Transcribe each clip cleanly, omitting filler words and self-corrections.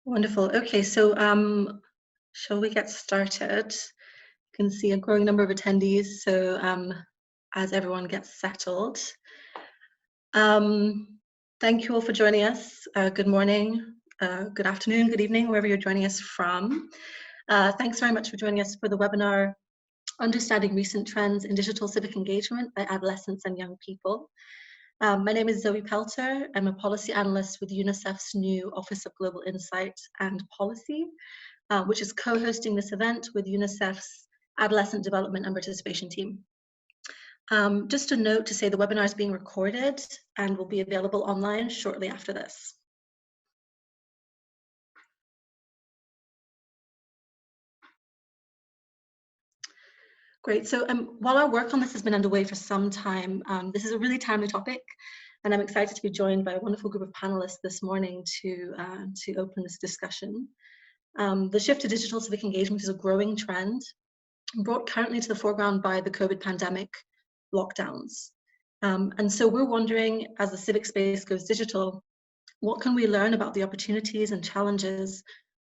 Wonderful. Okay, so shall we get started? You can see a growing number of attendees, so as everyone gets settled. Thank you all for joining us. Good morning, good afternoon, good evening, wherever you're joining us from. Thanks very much for joining us for the webinar, Understanding Recent Trends in Digital Civic Engagement by Adolescents and Young People. My name is Zoe Pelter. I'm a policy analyst with UNICEF's new Office of Global Insight and Policy, which is co-hosting this event with UNICEF's Adolescent Development and Participation team. Just a note to say the webinar is being recorded and will be available online shortly after this. Great, so while our work on this has been underway for some time, this is a really timely topic, and I'm excited to be joined by a wonderful group of panelists this morning to open this discussion. The shift to digital civic engagement is a growing trend, brought currently to the foreground by the COVID pandemic lockdowns. And so we're wondering, as the civic space goes digital, what can we learn about the opportunities and challenges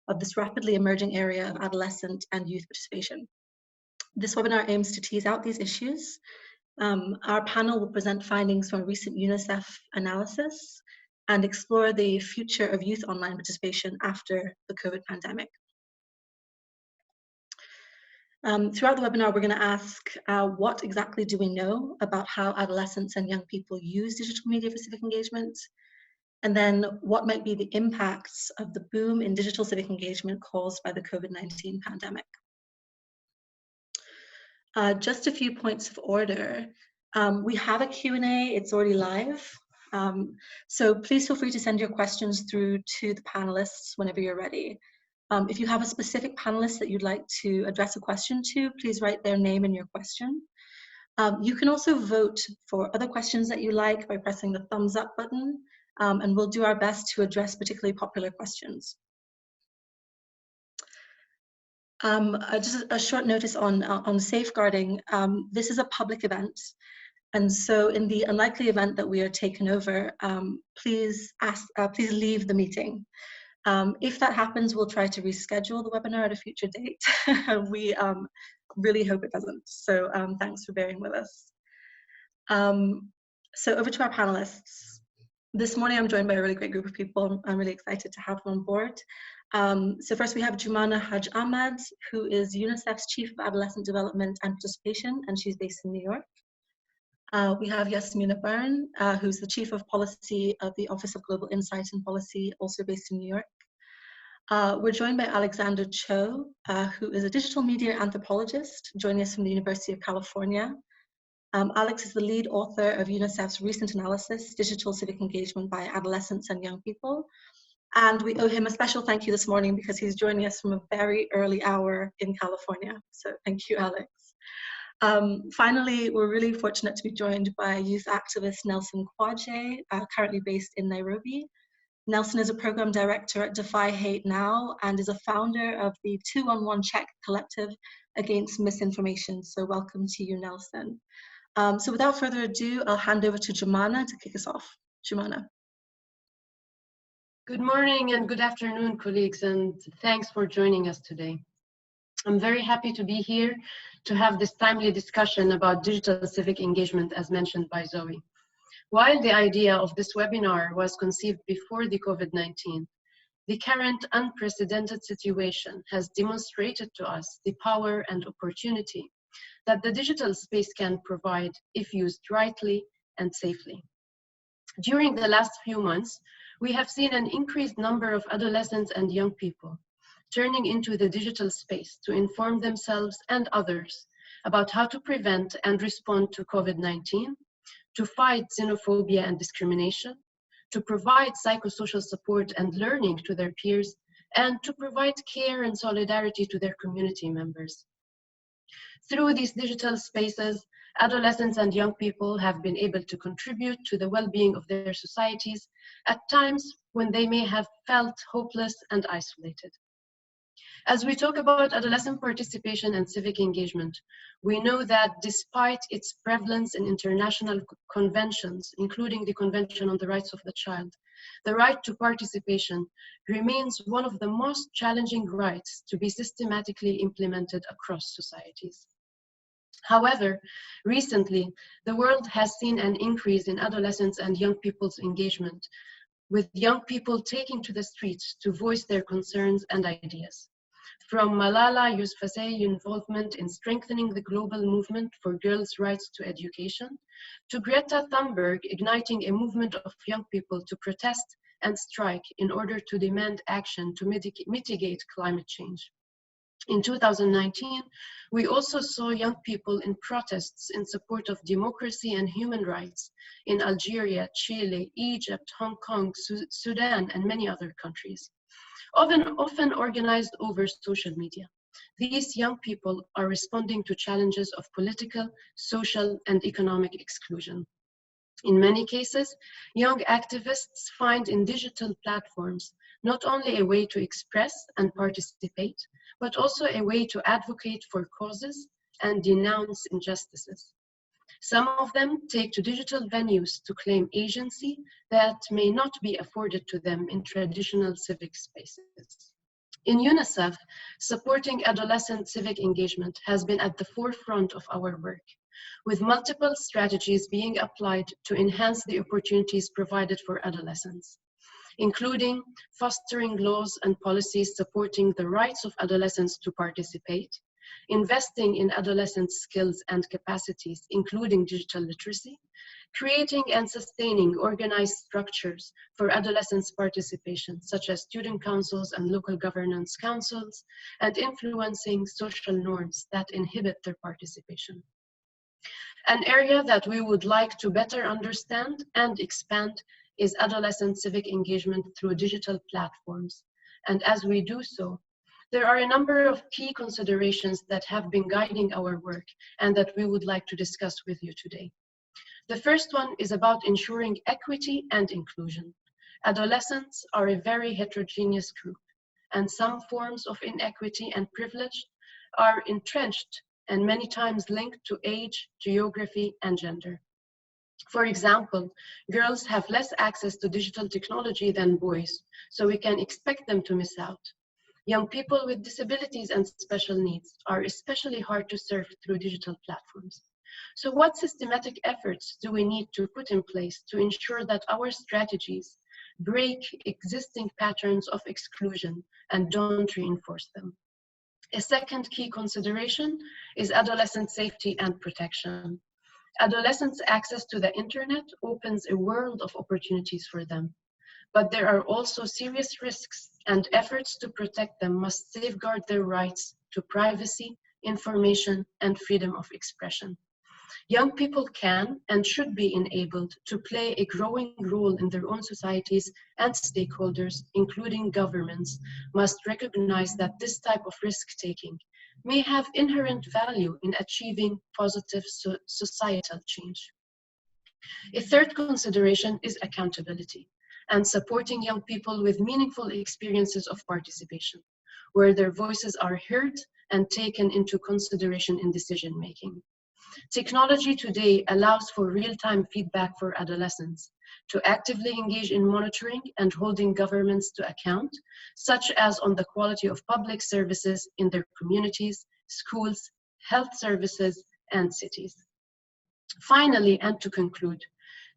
of this rapidly emerging area of adolescent and youth participation? This webinar aims to tease out these issues. Our panel will present findings from a recent UNICEF analysis and explore the future of youth online participation after the COVID pandemic. Throughout the webinar, we're going to ask what exactly do we know about how adolescents and young people use digital media for civic engagement? And then what might be the impacts of the boom in digital civic engagement caused by the COVID-19 pandemic? Just a few points of order. We have a Q&A, it's already live. So please feel free to send your questions through to the panelists whenever you're ready. If you have a specific panelist that you'd like to address a question to, please write their name in your question. You can also vote for other questions that you like by pressing the thumbs up button, and we'll do our best to address particularly popular questions. Just a short notice on safeguarding. This is a public event, and so in the unlikely event that we are taken over, please leave the meeting. If that happens, we'll try to reschedule the webinar at a future date. We really hope it doesn't. So thanks for bearing with us. So over to our panelists. This morning, I'm joined by a really great group of people. I'm really excited to have them on board. So first we have Jumana Haj Ahmad, who is UNICEF's Chief of Adolescent Development and Participation, and she's based in New York. We have Yasmina Byrne, who's the Chief of Policy of the Office of Global Insight and Policy, also based in New York. We're joined by Alexander Cho, who is a digital media anthropologist, joining us from the University of California. Alex is the lead author of UNICEF's recent analysis, Digital Civic Engagement by Adolescents and Young People. And we owe him a special thank you this morning because he's joining us from a very early hour in California. So thank you, Alex. Finally, we're really fortunate to be joined by youth activist Nelson Kwaje, currently based in Nairobi. Nelson is a program director at Defy Hate Now and is a founder of the 211 Check Collective Against Misinformation. So welcome to you, Nelson. So without further ado, I'll hand over to Jumana to kick us off. Jumana. Good morning and good afternoon, colleagues, and thanks for joining us today. I'm very happy to be here to have this timely discussion about digital civic engagement, as mentioned by Zoe. While the idea of this webinar was conceived before the COVID-19, the current unprecedented situation has demonstrated to us the power and opportunity that the digital space can provide if used rightly and safely. During the last few months, we have seen an increased number of adolescents and young people turning into the digital space to inform themselves and others about how to prevent and respond to COVID-19, to fight xenophobia and discrimination, to provide psychosocial support and learning to their peers, and to provide care and solidarity to their community members. Through these digital spaces, adolescents and young people have been able to contribute to the well-being of their societies at times when they may have felt hopeless and isolated. As we talk about adolescent participation and civic engagement, we know that despite its prevalence in international conventions, including the Convention on the Rights of the Child, the right to participation remains one of the most challenging rights to be systematically implemented across societies. However, recently, the world has seen an increase in adolescents and young people's engagement, with young people taking to the streets to voice their concerns and ideas. From Malala Yousafzai's involvement in strengthening the global movement for girls' rights to education, to Greta Thunberg igniting a movement of young people to protest and strike in order to demand action to mitigate climate change. In 2019, we also saw young people in protests in support of democracy and human rights in Algeria, Chile, Egypt, Hong Kong, Sudan, and many other countries, often organized over social media. These young people are responding to challenges of political, social, and economic exclusion. In many cases, young activists find in digital platforms not only a way to express and participate, but also a way to advocate for causes and denounce injustices. Some of them take to digital venues to claim agency that may not be afforded to them in traditional civic spaces. In UNICEF, supporting adolescent civic engagement has been at the forefront of our work, with multiple strategies being applied to enhance the opportunities provided for adolescents, including fostering laws and policies supporting the rights of adolescents to participate, investing in adolescent skills and capacities, including digital literacy, creating and sustaining organized structures for adolescents' participation, such as student councils and local governance councils, and influencing social norms that inhibit their participation. An area that we would like to better understand and expand is adolescent civic engagement through digital platforms. And as we do so, there are a number of key considerations that have been guiding our work and that we would like to discuss with you today. The first one is about ensuring equity and inclusion. Adolescents are a very heterogeneous group, and some forms of inequity and privilege are entrenched and many times linked to age, geography, and gender. For example, girls have less access to digital technology than boys, so we can expect them to miss out. Young people with disabilities and special needs are especially hard to serve through digital platforms. So what systematic efforts do we need to put in place to ensure that our strategies break existing patterns of exclusion and don't reinforce them? A second key consideration is adolescent safety and protection. Adolescents' access to the internet opens a world of opportunities for them, but there are also serious risks, and efforts to protect them must safeguard their rights to privacy, information, and freedom of expression. Young people can and should be enabled to play a growing role in their own societies, and stakeholders, including governments, must recognize that this type of risk-taking may have inherent value in achieving positive societal change. A third consideration is accountability and supporting young people with meaningful experiences of participation, where their voices are heard and taken into consideration in decision-making. Technology today allows for real-time feedback for adolescents to actively engage in monitoring and holding governments to account, such as on the quality of public services in their communities, schools, health services, and cities. Finally, and to conclude,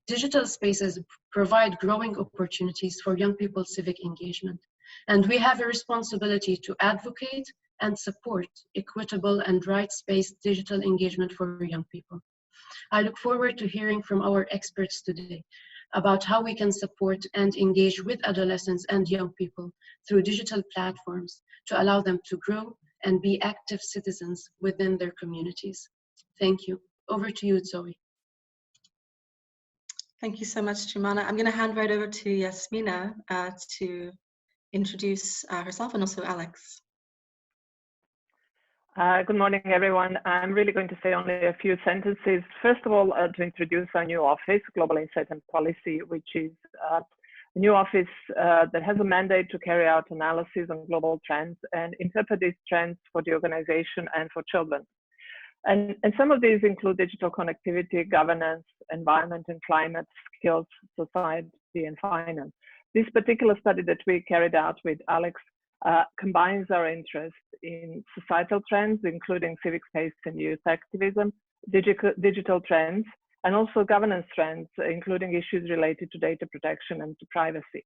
digital spaces provide growing opportunities for young people's civic engagement, and we have a responsibility to advocate and support equitable and rights-based digital engagement for young people. I look forward to hearing from our experts today about how we can support and engage with adolescents and young people through digital platforms to allow them to grow and be active citizens within their communities. Thank you. Over to you, Zoe. Thank you so much, Jumana. I'm going to hand right over to Yasmina to introduce herself, and also Alex. Good morning, everyone. I'm really going to say only a few sentences. First of all, to introduce our new office, Global Insight and Policy, which is new office that has a mandate to carry out analysis on global trends and interpret these trends for the organization and for children. And some of these include digital connectivity, governance, environment and climate, skills, society, and finance. This particular study that we carried out with Alex combines our interest in societal trends, including civic space and youth activism, digital trends, and also governance trends, including issues related to data protection and to privacy.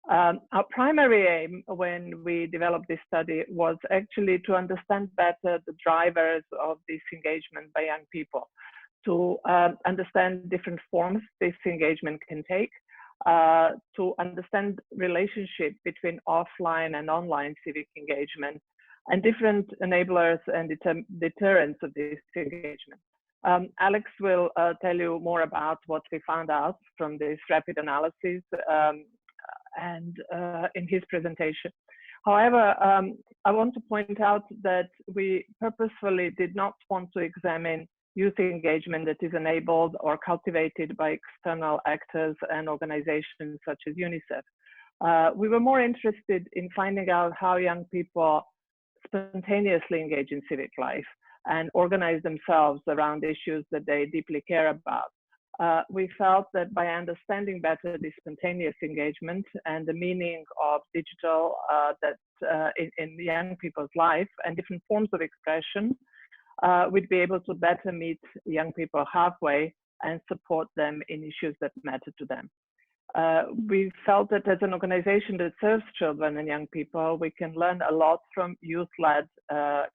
Our primary aim when we developed this study was actually to understand better the drivers of this engagement by young people, to understand different forms this engagement can take, to understand relationship between offline and online civic engagement, and different enablers and deterrents of this engagement. Alex will tell you more about what we found out from this rapid analysis and in his presentation. However, I want to point out that we purposefully did not want to examine youth engagement that is enabled or cultivated by external actors and organizations such as UNICEF. We were more interested in finding out how young people spontaneously engage in civic life and organize themselves around issues that they deeply care about. We felt that by understanding better this spontaneous engagement and the meaning of digital in young people's life and different forms of expression, we'd be able to better meet young people halfway and support them in issues that matter to them. We felt that as an organization that serves children and young people, we can learn a lot from youth-led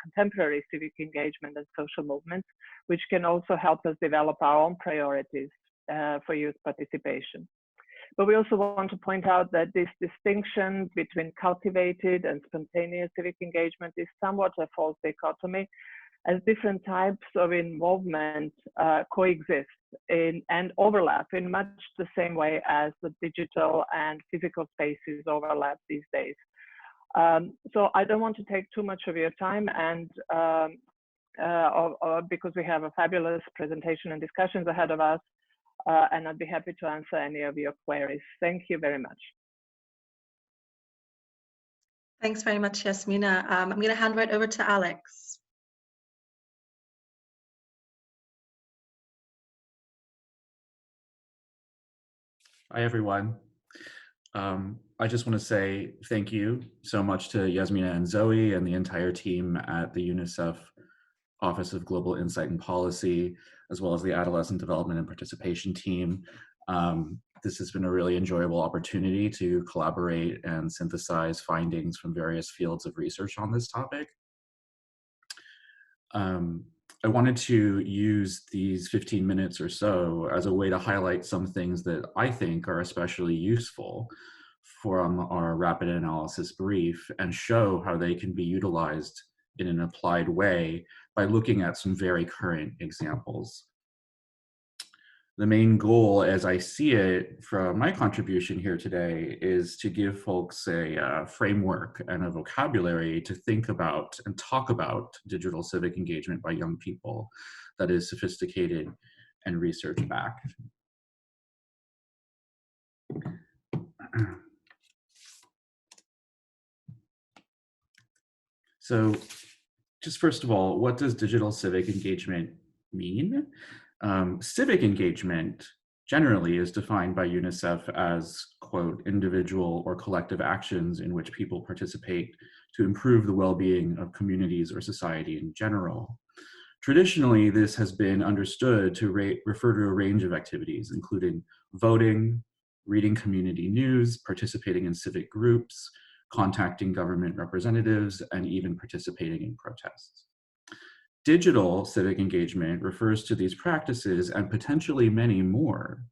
contemporary civic engagement and social movements, which can also help us develop our own priorities for youth participation. But we also want to point out that this distinction between cultivated and spontaneous civic engagement is somewhat a false dichotomy, as different types of involvement coexist and overlap in much the same way as the digital and physical spaces overlap these days. So I don't want to take too much of your time, and because we have a fabulous presentation and discussions ahead of us, and I'd be happy to answer any of your queries. Thank you very much. Thanks very much, Yasmina. I'm going to hand right over to Alex. Hi, everyone. I just want to say thank you so much to Yasmina and Zoe and the entire team at the UNICEF Office of Global Insight and Policy, as well as the Adolescent Development and Participation team. This has been a really enjoyable opportunity to collaborate and synthesize findings from various fields of research on this topic. I wanted to use these 15 minutes or so as a way to highlight some things that I think are especially useful from our rapid analysis brief and show how they can be utilized in an applied way by looking at some very current examples. The main goal, as I see it from my contribution here today, is to give folks a framework and a vocabulary to think about and talk about digital civic engagement by young people that is sophisticated and research-backed. So just first of all, what does digital civic engagement mean? Civic engagement generally is defined by UNICEF as, quote, individual or collective actions in which people participate to improve the well-being of communities or society in general. Traditionally, this has been understood to refer to a range of activities, including voting, reading community news, participating in civic groups, contacting government representatives, and even participating in protests. Digital civic engagement refers to these practices and potentially many more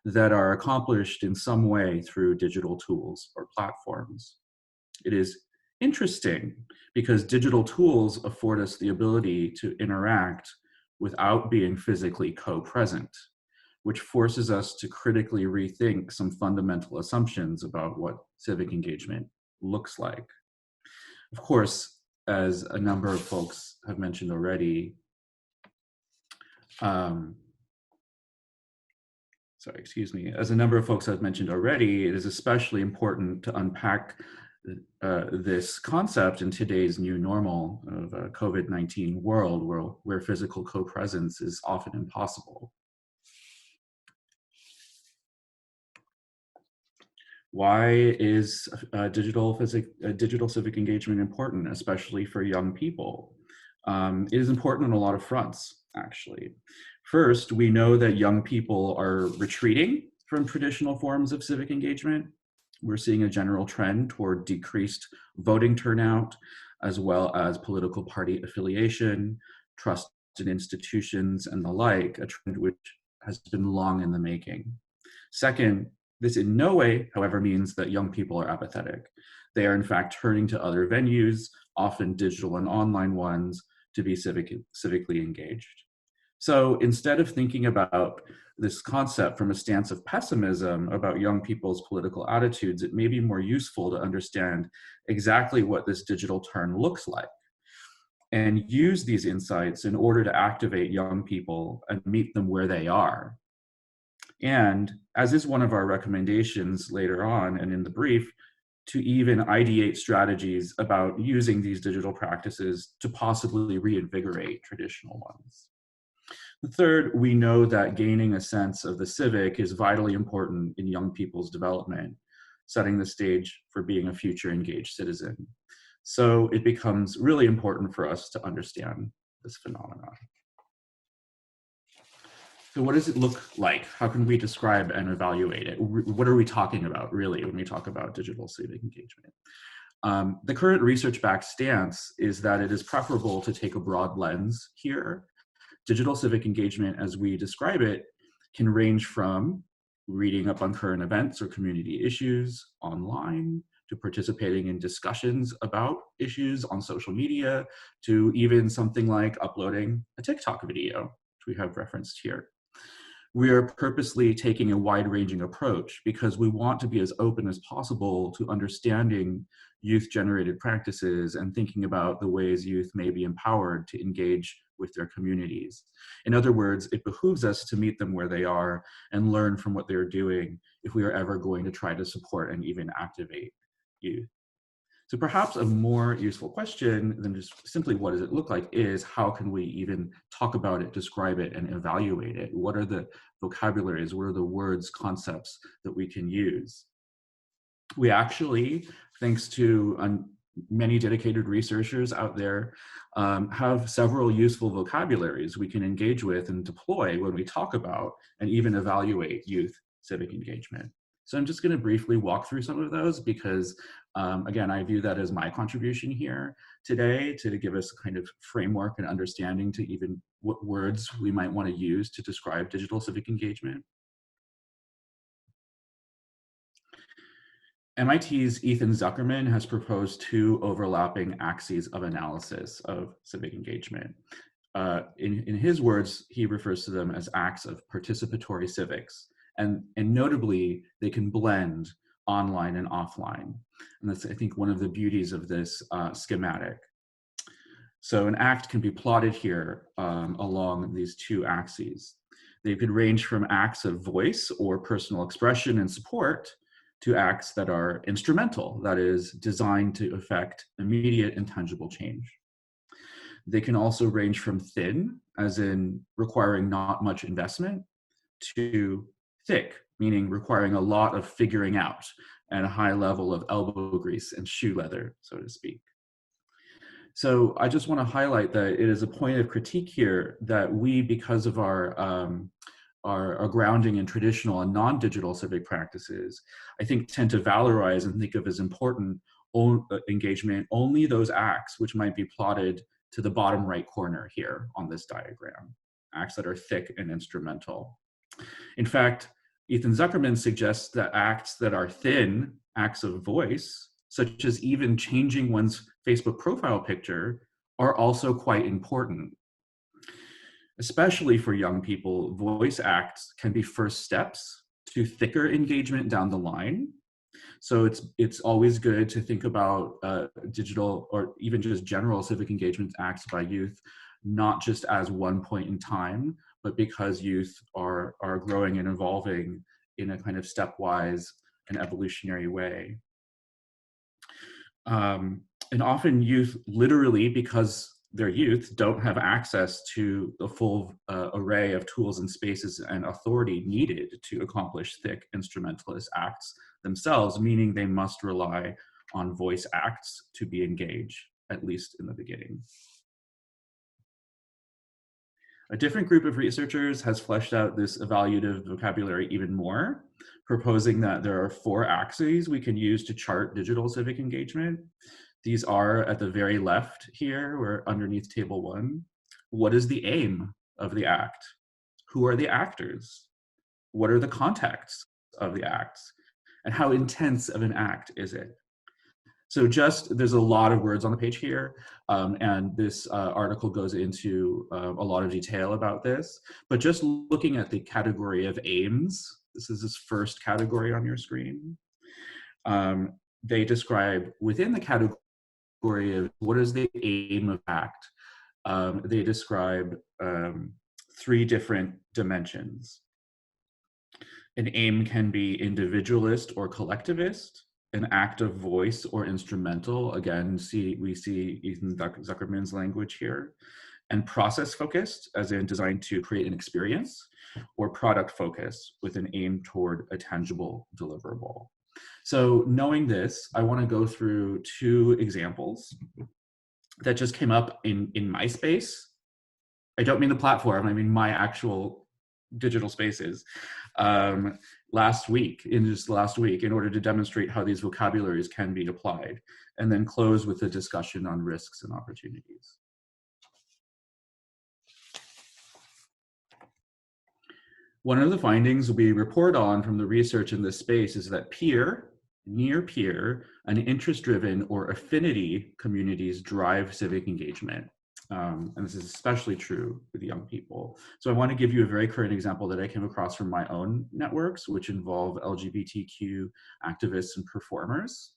that are accomplished in some way through digital tools or platforms. It is interesting because digital tools afford us the ability to interact without being physically co-present, which forces us to critically rethink some fundamental assumptions about what civic engagement looks like. Of course, as a number of folks have mentioned already, as a number of folks have mentioned already, it is especially important to unpack this concept in today's new normal of a COVID-19 world where physical co-presence is often impossible. Why is digital civic engagement important, especially for young people? It is important on a lot of fronts, actually. First, we know that young people are retreating from traditional forms of civic engagement. We're seeing a general trend toward decreased voting turnout, as well as political party affiliation, trust in institutions, and the like, a trend which has been long in the making. Second, this in no way, however, means that young people are apathetic. They are in fact turning to other venues, often digital and online ones, to be civically engaged. So instead of thinking about this concept from a stance of pessimism about young people's political attitudes, it may be more useful to understand exactly what this digital turn looks like and use these insights in order to activate young people and meet them where they are. And as is one of our recommendations later on and in the brief, to even ideate strategies about using these digital practices to possibly reinvigorate traditional ones. The third, we know that gaining a sense of the civic is vitally important in young people's development, setting the stage for being a future engaged citizen. So it becomes really important for us to understand this phenomenon. So what does it look like? How can we describe and evaluate it? What are we talking about, really, when we talk about digital civic engagement? The current research-backed stance is that it is preferable to take a broad lens here. Digital civic engagement, as we describe it, can range from reading up on current events or community issues online, to participating in discussions about issues on social media, to even something like uploading a TikTok video, which we have referenced here. We are purposely taking a wide-ranging approach because we want to be as open as possible to understanding youth-generated practices and thinking about the ways youth may be empowered to engage with their communities. In other words, it behooves us to meet them where they are and learn from what they're doing if we are ever going to try to support and even activate youth. So perhaps a more useful question than just simply what does it look like is how can we even talk about it, describe it, and evaluate it? What are the vocabularies, what are the words, concepts that we can use? We actually, thanks to many dedicated researchers out there, have several useful vocabularies we can engage with and deploy when we talk about and even evaluate youth civic engagement. So I'm just going to briefly walk through some of those because, again, I view that as my contribution here today to give us a kind of framework and understanding to even what words we might want to use to describe digital civic engagement. MIT's Ethan Zuckerman has proposed two overlapping axes of analysis of civic engagement. In his words, he refers to them as acts of participatory civics. And notably, they can blend online and offline. And that's, I think, one of the beauties of this schematic. So an act can be plotted here along these two axes. They could range from acts of voice or personal expression and support to acts that are instrumental, that is, designed to effect immediate and tangible change. They can also range from thin, as in requiring not much investment, to thick, meaning requiring a lot of figuring out and a high level of elbow grease and shoe leather, so to speak. So I just want to highlight that it is a point of critique here that we, because of our grounding in traditional and non-digital civic practices, I think tend to valorize and think of as important engagement only those acts which might be plotted to the bottom right corner here on this diagram, acts that are thick and instrumental. In fact, Ethan Zuckerman suggests that acts that are thin, acts of voice, such as even changing one's Facebook profile picture, are also quite important. Especially for young people, voice acts can be first steps to thicker engagement down the line. So it's always good to think about digital or even just general civic engagement acts by youth, not just as one point in time, but because youth are growing and evolving in a kind of stepwise and evolutionary way. And often youth, literally because they're youth, don't have access to the full array of tools and spaces and authority needed to accomplish thick instrumentalist acts themselves, meaning they must rely on voice acts to be engaged, at least in the beginning. A different group of researchers has fleshed out this evaluative vocabulary even more, proposing that there are 4 axes we can use to chart digital civic engagement. These are at the very left here, or underneath table 1. What is the aim of the act? Who are the actors? What are the contexts of the acts? And how intense of an act is it? So there's a lot of words on the page here, and this article goes into a lot of detail about this, but just looking at the category of aims, this is this first category on your screen. They describe within the category of what is the aim of act, they describe 3 different dimensions. An aim can be individualist or collectivist, an act of voice or instrumental. Again, we see Ethan Zuckerman's language here. And process focused, as in designed to create an experience, or product focused with an aim toward a tangible deliverable. So knowing this, I want to go through 2 examples that just came up in my space. I don't mean the platform, I mean my actual digital spaces. Last week, in order to demonstrate how these vocabularies can be applied, and then close with a discussion on risks and opportunities. One of the findings we report on from the research in this space is that peer, near peer, and interest-driven or affinity communities drive civic engagement. And this is especially true with young people. So I want to give you a very current example that I came across from my own networks, which involve LGBTQ activists and performers.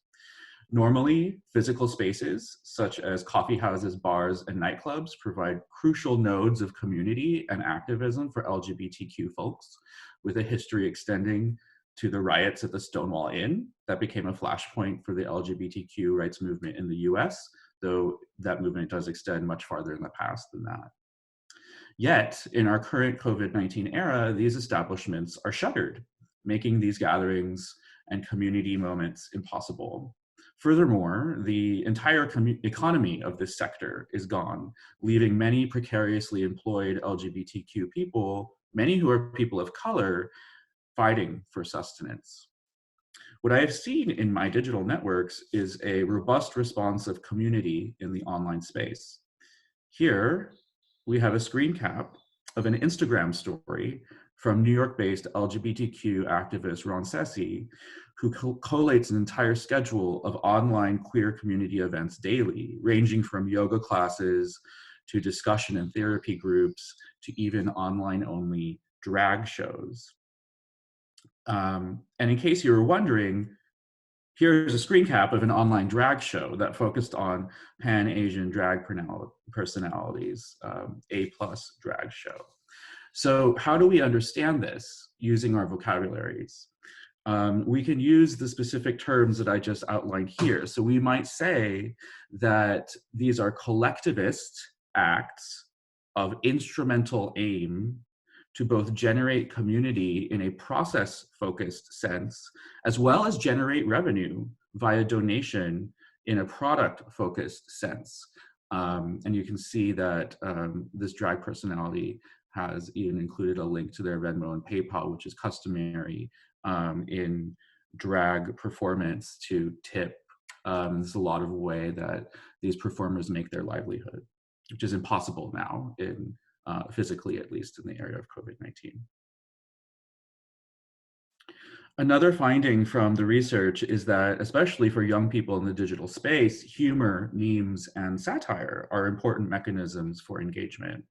Normally, physical spaces such as coffee houses, bars, and nightclubs provide crucial nodes of community and activism for LGBTQ folks, with a history extending to the riots at the Stonewall Inn that became a flashpoint for the LGBTQ rights movement in the US, though that movement does extend much farther in the past than that. Yet, in our current COVID-19 era, these establishments are shuttered, making these gatherings and community moments impossible. Furthermore, the entire economy of this sector is gone, leaving many precariously employed LGBTQ people, many who are people of color, fighting for sustenance. What I have seen in my digital networks is a robust response of community in the online space. Here, we have a screen cap of an Instagram story from New York-based LGBTQ activist Ron Sessi, who collates an entire schedule of online queer community events daily, ranging from yoga classes to discussion and therapy groups to even online-only drag shows. And in case you were wondering, here's a screen cap of an online drag show that focused on Pan-Asian drag personalities, A+ drag show. So how do we understand this using our vocabularies? We can use the specific terms that I just outlined here. So we might say that these are collectivist acts of instrumental aim to both generate community in a process-focused sense, as well as generate revenue via donation in a product-focused sense. And you can see that this drag personality has even included a link to their Venmo and PayPal, which is customary in drag performance to tip. There's a lot of way that these performers make their livelihood, which is impossible now, physically at least, in the area of COVID-19. Another finding from the research is that, especially for young people in the digital space, humor, memes, and satire are important mechanisms for engagement.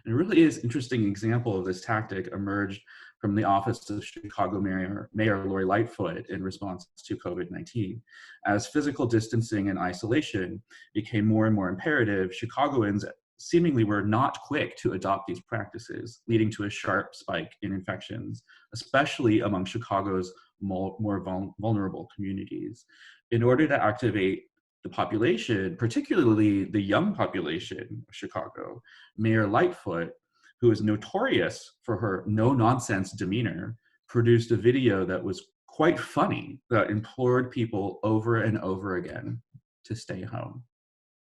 And it really is an interesting example of this tactic emerged from the office of Chicago Mayor Lori Lightfoot in response to COVID-19. As physical distancing and isolation became more and more imperative, Chicagoans seemingly were not quick to adopt these practices, leading to a sharp spike in infections, especially among Chicago's more vulnerable communities. In order to activate the population, particularly the young population of Chicago, Mayor Lightfoot, who is notorious for her no-nonsense demeanor, produced a video that was quite funny, that implored people over and over again to stay home.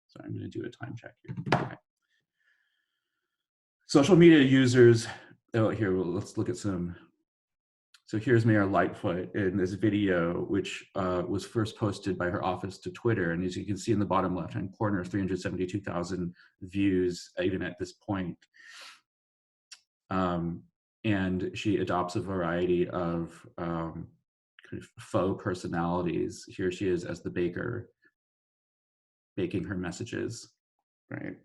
So I'm going to do a time check here. Okay. Social media users, oh, here, well, let's look at some. So here's Mayor Lightfoot in this video, which was first posted by her office to Twitter. And as you can see in the bottom left-hand corner, 372,000 views even at this point. And she adopts a variety of kind of faux personalities. Here she is as the baker, baking her messages, right?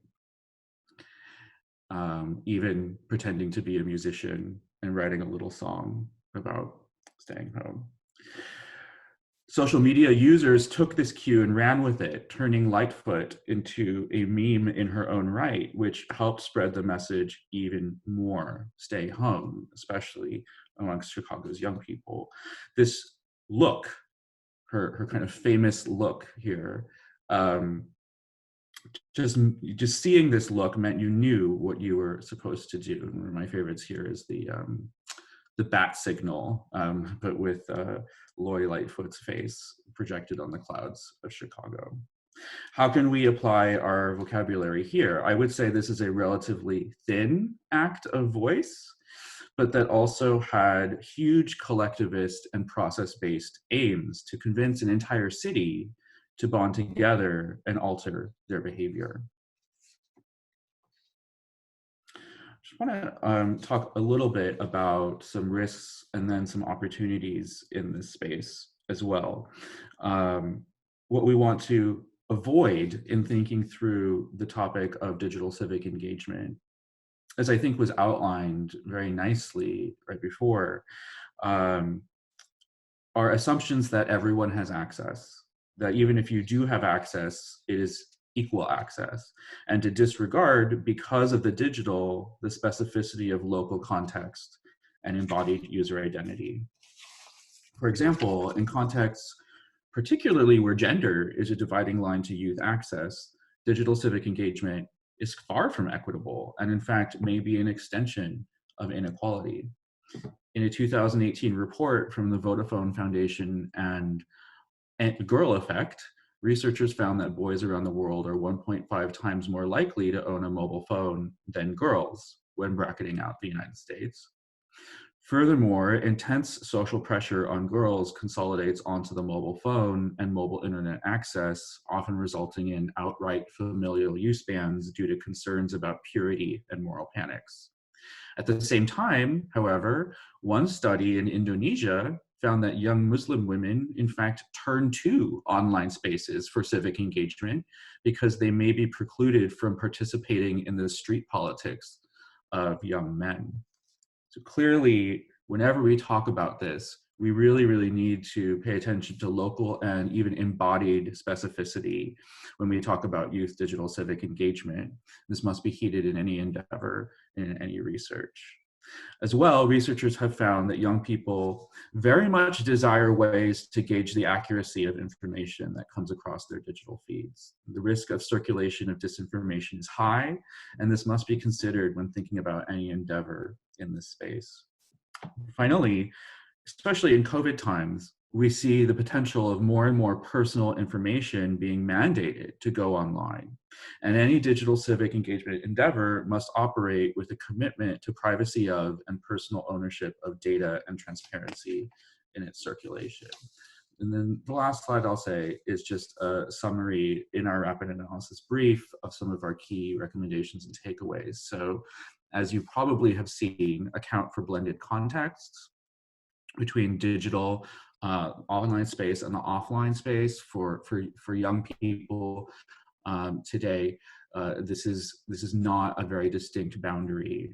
Even pretending to be a musician and writing a little song about staying home. Social media users took this cue and ran with it, turning Lightfoot into a meme in her own right, which helped spread the message even more: stay home, especially amongst Chicago's young people. This look, her kind of famous look here, just seeing this look meant you knew what you were supposed to do. And one of my favorites here is the bat signal, but with Lori Lightfoot's face projected on the clouds of Chicago. How can we apply our vocabulary here? I would say this is a relatively thin act of voice, but that also had huge collectivist and process-based aims to convince an entire city to bond together and alter their behavior. I just want to talk a little bit about some risks and then some opportunities in this space as well. What we want to avoid in thinking through the topic of digital civic engagement, as I think was outlined very nicely right before, are assumptions that everyone has access, that even if you do have access, it is equal access, and to disregard, because of the digital, the specificity of local context and embodied user identity. For example, in contexts, particularly where gender is a dividing line to youth access, digital civic engagement is far from equitable, and in fact may be an extension of inequality. In a 2018 report from the Vodafone Foundation and Girl Effect, researchers found that boys around the world are 1.5 times more likely to own a mobile phone than girls, when bracketing out the United States. Furthermore, intense social pressure on girls consolidates onto the mobile phone and mobile internet access, often resulting in outright familial use bans due to concerns about purity and moral panics. At the same time, however, one study in Indonesia found that young Muslim women, in fact, turn to online spaces for civic engagement because they may be precluded from participating in the street politics of young men. So clearly, whenever we talk about this, we really, really need to pay attention to local and even embodied specificity when we talk about youth digital civic engagement. This must be heeded in any endeavor, in any research. As well, researchers have found that young people very much desire ways to gauge the accuracy of information that comes across their digital feeds. The risk of circulation of disinformation is high, and this must be considered when thinking about any endeavor in this space. Finally, especially in COVID times, we see the potential of more and more personal information being mandated to go online. And any digital civic engagement endeavor must operate with a commitment to privacy of and personal ownership of data and transparency in its circulation. And then the last slide I'll say is just a summary in our rapid analysis brief of some of our key recommendations and takeaways. So as you probably have seen, account for blended contexts between digital online space and the offline space for young people today. This is not a very distinct boundary.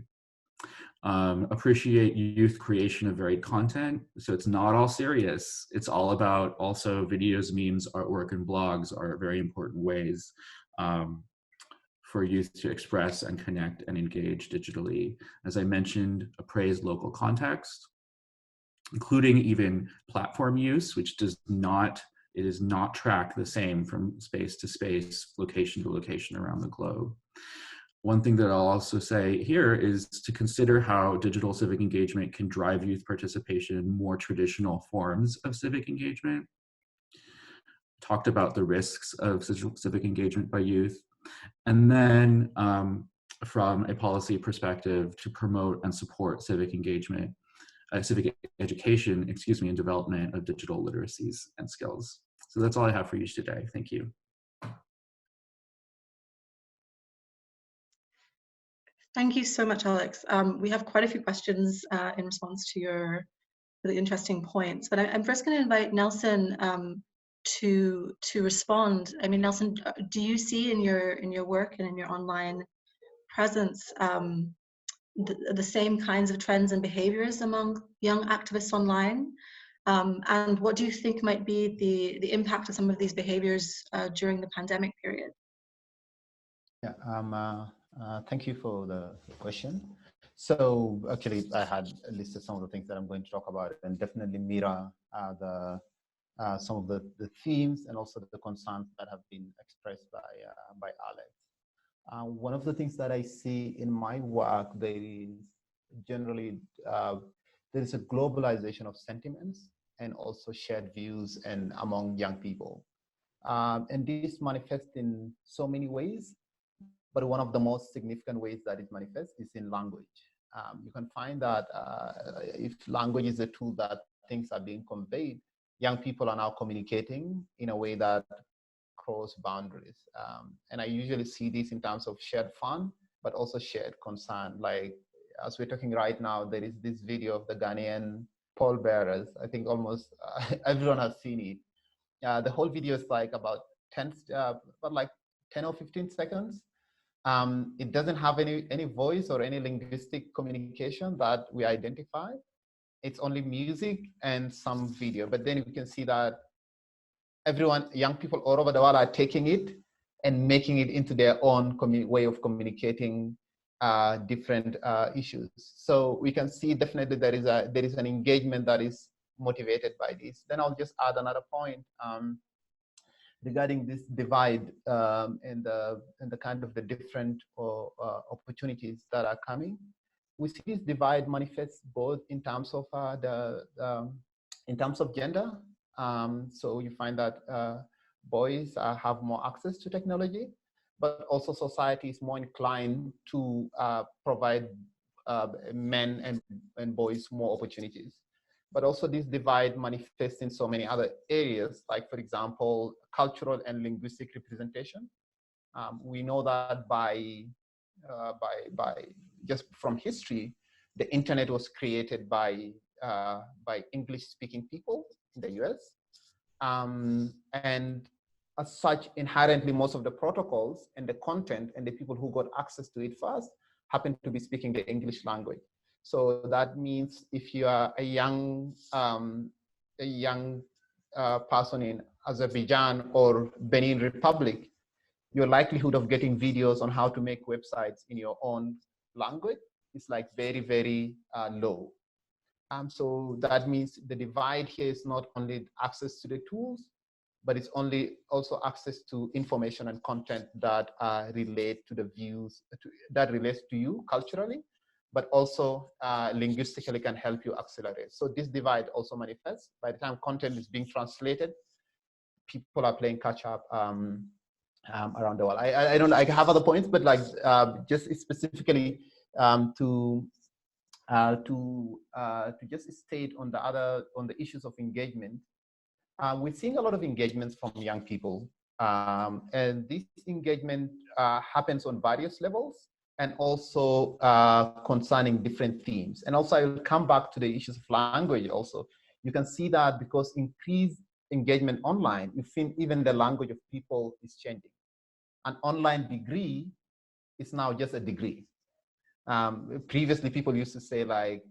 Appreciate youth creation of varied content. So it's not all serious. It's all about also videos, memes, artwork, and blogs are very important ways for youth to express and connect and engage digitally. As I mentioned, appraise local context, including even platform use, which does not track the same from space to space, location to location around the globe. One thing that I'll also say here is to consider how digital civic engagement can drive youth participation in more traditional forms of civic engagement. Talked about the risks of civic engagement by youth. And then from a policy perspective, to promote and support civic engagement, civic education, and development of digital literacies and skills. So that's all I have for you today. Thank you. Thank you so much, Alex. We have quite a few questions in response to your really interesting points, but I'm first going to invite Nelson to respond. I mean, Nelson, do you see in your work and in your online presence the same kinds of trends and behaviors among young activists online? And what do you think might be the impact of some of these behaviors during the pandemic period? Yeah, thank you for the question. So actually, I had listed some of the things that I'm going to talk about, and definitely mirror some of the themes and also the concerns that have been expressed by Alex. One of the things that I see in my work, there is generally there is a globalization of sentiments and also shared views and among young people, and this manifests in so many ways. But one of the most significant ways that it manifests is in language. You can find that if language is a tool that things are being conveyed, young people are now communicating in a way that cross boundaries. And I usually see this in terms of shared fun, but also shared concern. Like, as we're talking right now, there is this video of the Ghanaian pallbearers. I think almost everyone has seen it. The whole video is like about 10 or 15 seconds. It doesn't have any voice or any linguistic communication that we identify. It's only music and some video. But then you can see that young people all over the world are taking it and making it into their own way of communicating different issues. So we can see definitely there is an engagement that is motivated by this. Then I'll just add another point regarding this divide and the kind of the different opportunities that are coming. We see this divide manifest both in terms of in terms of gender. So you find that boys have more access to technology, but also society is more inclined to provide men and boys more opportunities. But also this divide manifests in so many other areas, like, for example, cultural and linguistic representation. We know that by just from history, the internet was created by English-speaking people in the US. And as such, inherently, most of the protocols and the content and the people who got access to it first happen to be speaking the English language. So that means if you are a young person in Azerbaijan or Benin Republic, your likelihood of getting videos on how to make websites in your own language is like very, very low. So that means the divide here is not only access to the tools, but it's also access to information and content that relate to the views, that relates to you culturally, but also linguistically can help you accelerate. So this divide also manifests. By the time content is being translated, people are playing catch up around the world. I don't. I have other points, but like just specifically to just state on the issues of engagement. We're seeing a lot of engagements from young people, and this engagement happens on various levels, and also concerning different themes. And also I will come back to the issues of language also. You can see that because increased engagement online, you think even the language of people is changing. An online degree is now just a degree. Previously, people used to say like,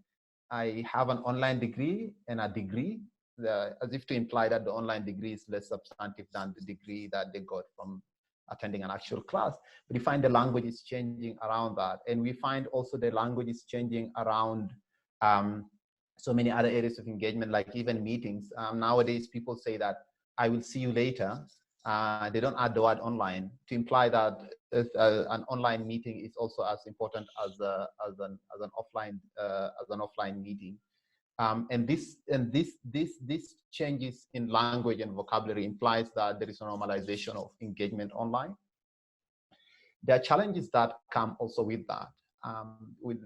I have an online degree and a degree, as if to imply that the online degree is less substantive than the degree that they got from attending an actual class. But you find the language is changing around that. And we find also the language is changing around so many other areas of engagement, like even meetings. Nowadays, people say that I will see you later. They don't add the word online to imply that an online meeting is also as important as an offline meeting. And this changes in language and vocabulary implies that there is a normalization of engagement online. There are challenges that come also with that.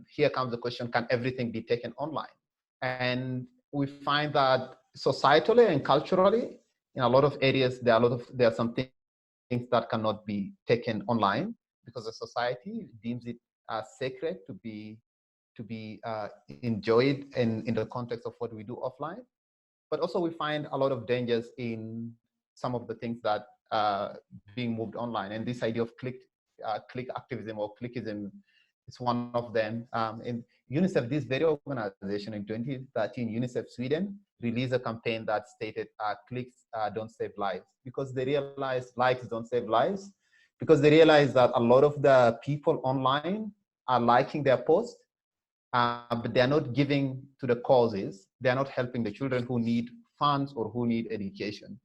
Here comes the question: can everything be taken online? And we find that societally and culturally, in a lot of areas, there are some things that cannot be taken online because the society deems it as sacred to be enjoyed in the context of what we do offline. But also we find a lot of dangers in some of the things that are being moved online. And this idea of click activism or clickism is one of them. In UNICEF, this very organization in 2013, UNICEF Sweden, released a campaign that stated clicks don't save lives, because they realized likes don't save lives, because they realized that a lot of the people online are liking their posts, but they're not giving to the causes. They're not helping the children who need funds or who need education.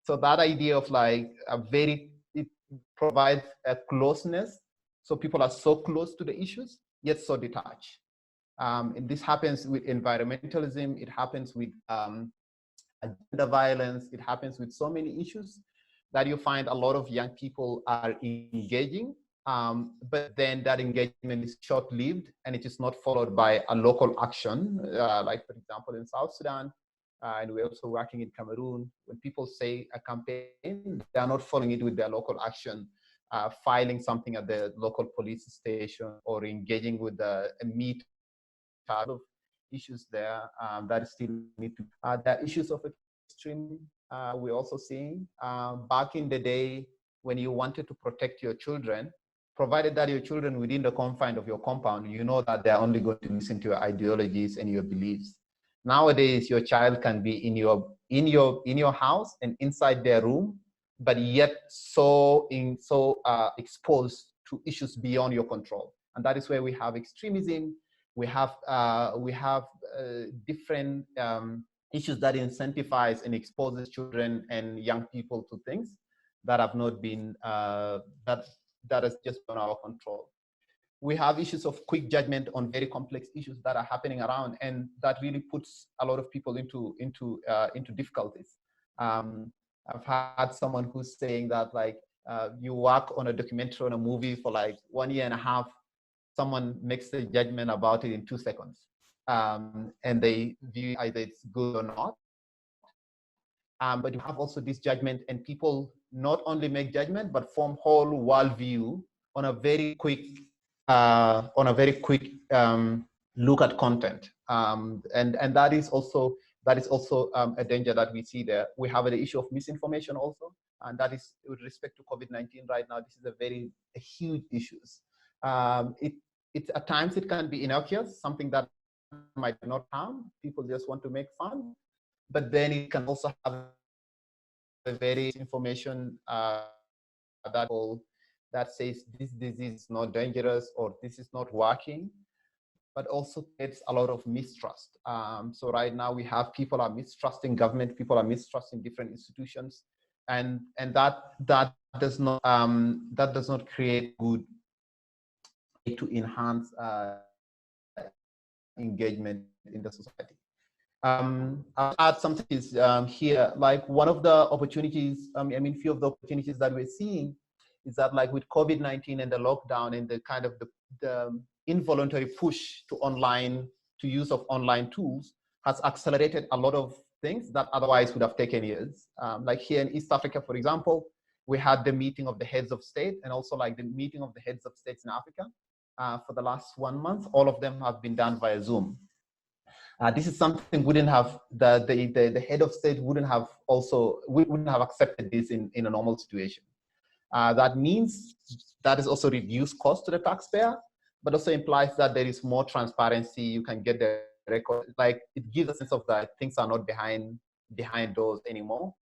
So that idea of like it provides a closeness. So people are so close to the issues, yet so detached. And this happens with environmentalism. It happens with gender violence. It happens with so many issues that you find a lot of young people are engaging, but then that engagement is short-lived and it is not followed by a local action. Like, for example, in South Sudan, and we're also working in Cameroon, when people say a campaign, they are not following it with their local action, filing something at the local police station or engaging with a meet of issues there that still need to. There are issues of extreme. We're also seeing back in the day when you wanted to protect your children, provided that your children within the confines of your compound, you know that they're only going to listen to your ideologies and your beliefs. Nowadays, your child can be in your house and inside their room, but yet so exposed to issues beyond your control. And that is where we have extremism. We have different issues that incentivize and exposes children and young people to things that have not been that is just on our control. We have issues of quick judgment on very complex issues that are happening around, and that really puts a lot of people into difficulties. I've had someone who's saying that like you work on a documentary, on a movie for like 1.5 years, someone makes a judgment about it in 2 seconds, and they view either it's good or not. But you have also this judgment, and people not only make judgment but form whole worldview on a very quick look at content, and that is also a danger that we see there. We have the issue of misinformation also, and that is with respect to COVID-19 right now. This is a huge issue. It at times it can be innocuous, something that might not harm. People just want to make fun, but then it can also have a very information that says this disease is not dangerous or this is not working, but also creates a lot of mistrust. So right now we have people are mistrusting government, people are mistrusting different institutions, and that does not create good to enhance engagement in the society. I'll add something here, like one of the opportunities, few of the opportunities that we're seeing is that like with COVID-19 and the lockdown and the kind of the involuntary push to use of online tools has accelerated a lot of things that otherwise would have taken years. Like here in East Africa, for example, we had the meeting of the heads of state and also like the meeting of the heads of states in Africa. For the last 1 month, all of them have been done via Zoom. This is something wouldn't have the head of state wouldn't have accepted this in a normal situation. That means that is also reduced cost to the taxpayer, but also implies that there is more transparency. You can get the record, like it gives a sense of that things are not behind doors anymore.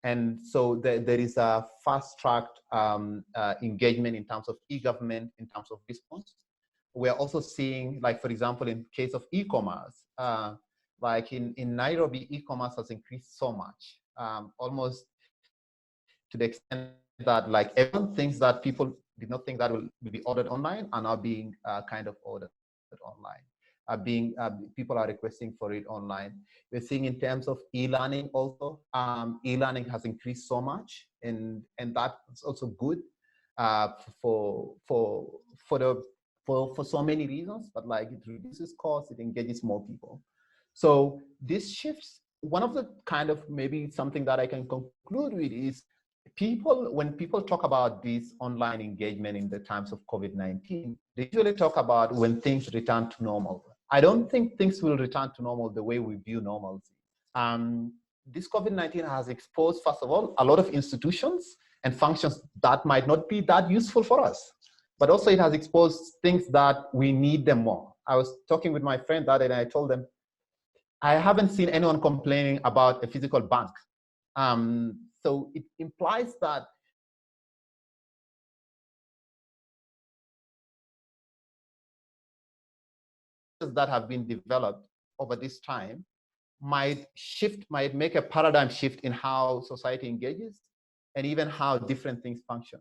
And so there is a fast-tracked engagement in terms of e-government, in terms of response. We're also seeing, like, for example, in case of e-commerce, like in Nairobi, e-commerce has increased so much, almost to the extent that like everyone thinks that people did not think that will be ordered online are now being kind of ordered online. People are requesting for it online. We're seeing in terms of e-learning also, e-learning has increased so much, and that's also good for so many reasons. But like it reduces costs, it engages more people. So this shifts. One of the kind of maybe something that I can conclude with is when people talk about this online engagement in the times of COVID-19, they usually talk about when things return to normal. I don't think things will return to normal the way we view normalcy. This COVID-19 has exposed, first of all, a lot of institutions and functions that might not be that useful for us. But also it has exposed things that we need them more. I was talking with my friend that day and I told them, I haven't seen anyone complaining about a physical bank. So it implies that that have been developed over this time might make a paradigm shift in how society engages and even how different things function.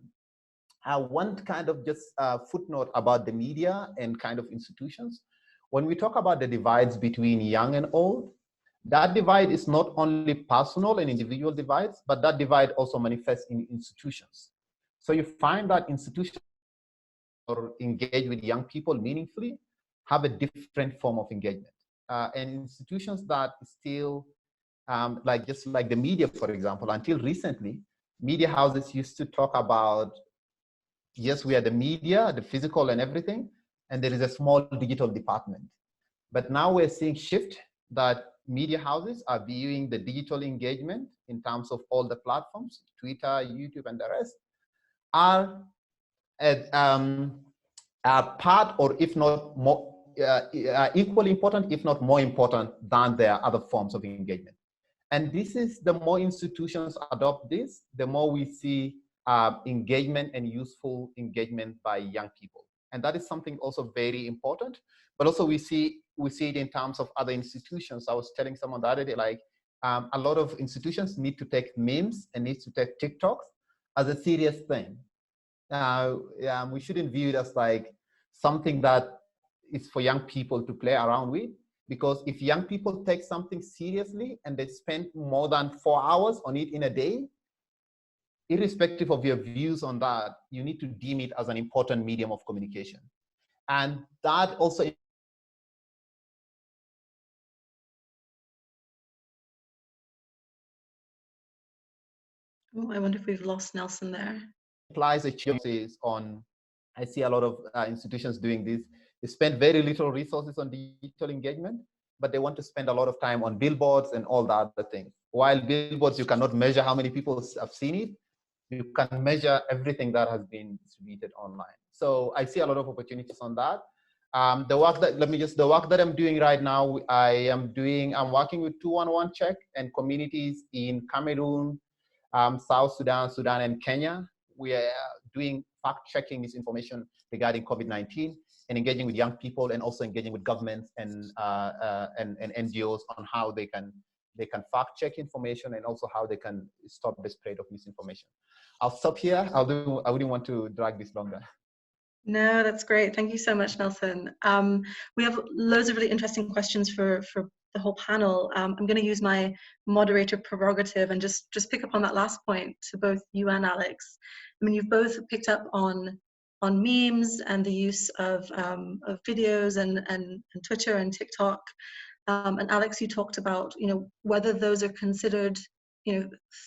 I want kind of just a footnote about the media and kind of institutions. When we talk about the divides between young and old, that divide is not only personal and individual divides, but that divide also manifests in institutions. So you find that institutions or engage with young people meaningfully have a different form of engagement. And institutions that still, just like the media, for example, until recently, media houses used to talk about, yes, we are the media, the physical and everything, and there is a small digital department. But now we're seeing shift that media houses are viewing the digital engagement in terms of all the platforms, Twitter, YouTube, and the rest, are part, or if not more, equally important, if not more important than their other forms of engagement. And this is, the more institutions adopt this, the more we see engagement and useful engagement by young people. And that is something also very important. But also we see it in terms of other institutions. I was telling someone the other day, like a lot of institutions need to take memes and need to take TikToks as a serious thing. We shouldn't view it as like something that is for young people to play around with, because if young people take something seriously and they spend more than 4 hours on it in a day, irrespective of your views on that, you need to deem it as an important medium of communication. And that also Oh, I wonder if we've lost Nelson there. implies a change on, I see a lot of institutions doing this. They spend very little resources on digital engagement, but they want to spend a lot of time on billboards and all the other things. While billboards, you cannot measure how many people have seen it, you can measure everything that has been distributed online. So I see a lot of opportunities on that. The work that I'm doing right now, I'm working with 211 Check and communities in Cameroon, South Sudan, and Kenya. We are doing fact-checking misinformation regarding COVID-19 and engaging with young people, and also engaging with governments and NGOs on how they can fact-check information, and also how they can stop the spread of misinformation. I'll stop here. I wouldn't want to drag this longer. No, that's great. Thank you so much, Nelson. We have loads of really interesting questions for the whole panel. I'm going to use my moderator prerogative and just pick up on that last point to both you and Alex. I mean, you've both picked up on memes and the use of videos and Twitter and TikTok. And Alex, you talked about, whether those are considered,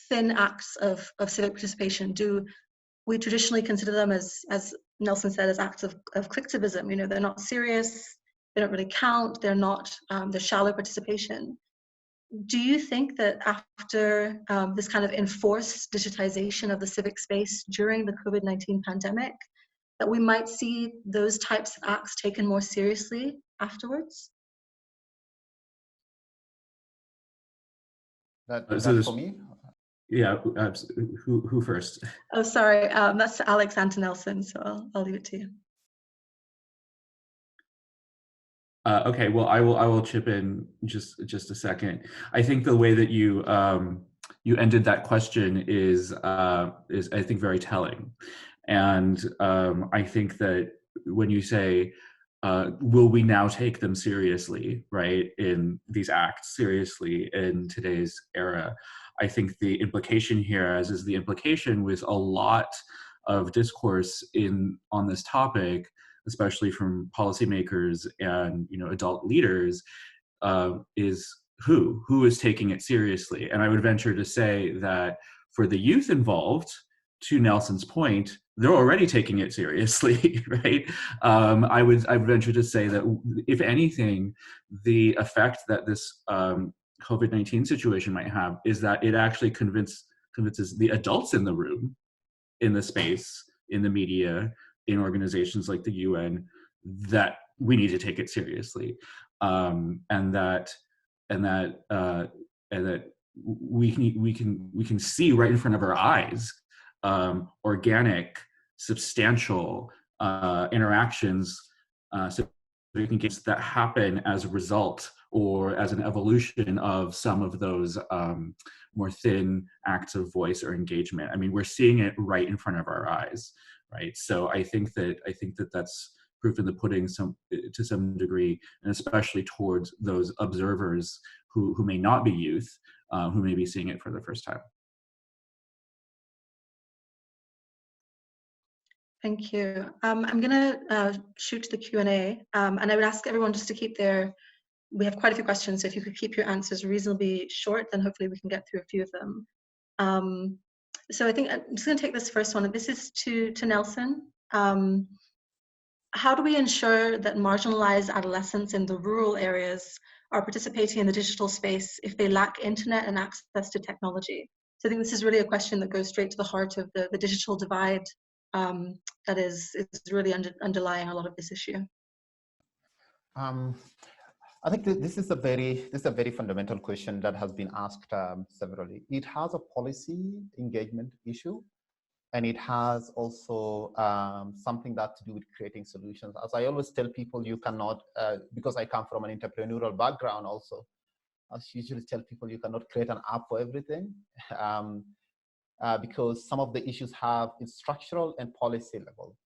thin acts of civic participation. Do we traditionally consider them, as Nelson said, as acts of clicktivism? They're not serious, they don't really count, they're shallow participation. Do you think that after this kind of enforced digitization of the civic space during the COVID-19 pandemic, that we might see those types of acts taken more seriously afterwards? That's for me? Yeah, who first? Oh, sorry, that's Alex Antonelson, so I'll leave it to you. Okay, well, I will chip in just a second. I think the way that you you ended that question is I think very telling, and I think that when you say, will we now take them seriously, right, in these acts seriously in today's era, I think the implication here, as is the implication with a lot of discourse on this topic, especially from policymakers and adult leaders, is who is taking it seriously. And I would venture to say that for the youth involved, to Nelson's point, they're already taking it seriously, right? I would venture to say that if anything, the effect that this COVID-19 situation might have is that it actually convinces the adults in the room, in the space, in the media, in organizations like the UN, that we need to take it seriously, and that we can see right in front of our eyes organic, substantial interactions, that happen as a result or as an evolution of some of those more thin acts of voice or engagement. I mean, we're seeing it right in front of our eyes, right? So I think that that's proof in the pudding to some degree, and especially towards those observers who may not be youth, who may be seeing it for the first time. Thank you. I'm going to shoot to the Q&A, and I would ask everyone just to keep we have quite a few questions, so if you could keep your answers reasonably short, then hopefully we can get through a few of them. So I think I'm just going to take this first one, and this is to Nelson. How do we ensure that marginalized adolescents in the rural areas are participating in the digital space if they lack internet and access to technology? So I think this is really a question that goes straight to the heart of the digital divide that is really underlying a lot of this issue. I think this is a very fundamental question that has been asked severally. It has a policy engagement issue, and it has also something that to do with creating solutions. As I always tell people, you cannot, because I come from an entrepreneurial background also, I usually tell people you cannot create an app for everything, because some of the issues have in structural and policy level.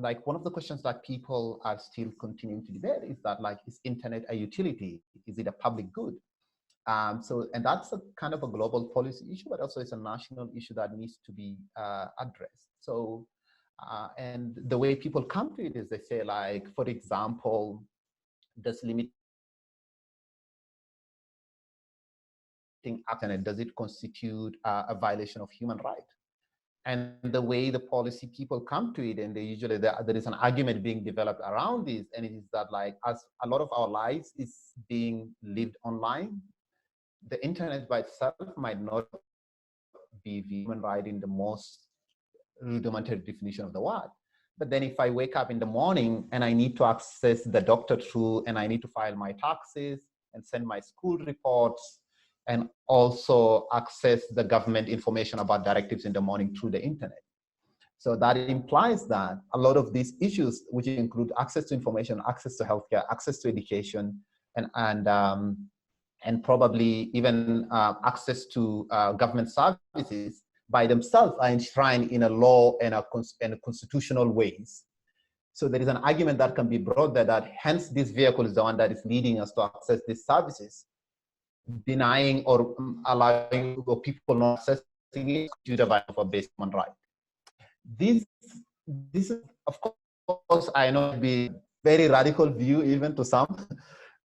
Like one of the questions that people are still continuing to debate is that, like, is internet a utility? Is it a public good? And that's a kind of a global policy issue, but also it's a national issue that needs to be addressed. So, and the way people come to it is they say, like, for example, does limiting internet, does it constitute a violation of human rights? And the way the policy people come to it, and they usually, there is an argument being developed around this, and it is that, like, as a lot of our lives is being lived online, the internet by itself might not be human right in the most rudimentary definition of the word. But then if I wake up in the morning and I need to access the doctor through, and I need to file my taxes and send my school reports, and also access the government information about directives in the morning through the internet. So that implies that a lot of these issues, which include access to information, access to healthcare, access to education, and probably even access to government services by themselves are enshrined in a law and a constitutional ways. So there is an argument that can be brought there that hence this vehicle is the one that is leading us to access these services, denying or allowing people not accessing it to the violation of a basic human right. This is, of course, I know it'd be a very radical view even to some,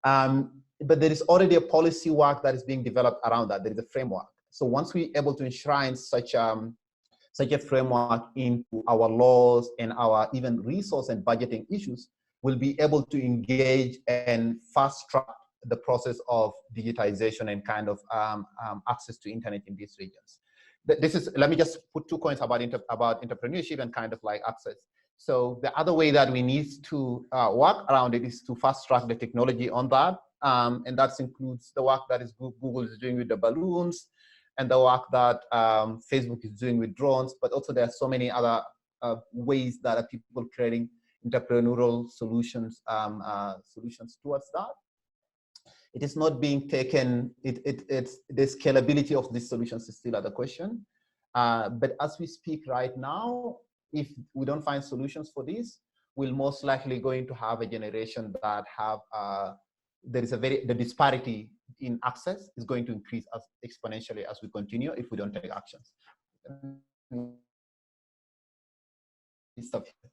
but there is already a policy work that is being developed around that. There is a framework. So once we're able to enshrine such a framework into our laws and our even resource and budgeting issues, we'll be able to engage and fast track the process of digitization and kind of access to internet in these regions. This is, let me just put 2 points about entrepreneurship and kind of like access. So the other way that we need to work around it is to fast track the technology on that. And that includes the work that Google is doing with the balloons, and the work that Facebook is doing with drones, but also there are so many other ways that are people creating entrepreneurial solutions towards that. It is not being taken, it's the scalability of these solutions is still the question. But as we speak right now, if we don't find solutions for this, we're most likely going to have a generation that have, the disparity in access is going to increase as exponentially as we continue if we don't take actions. Stop here.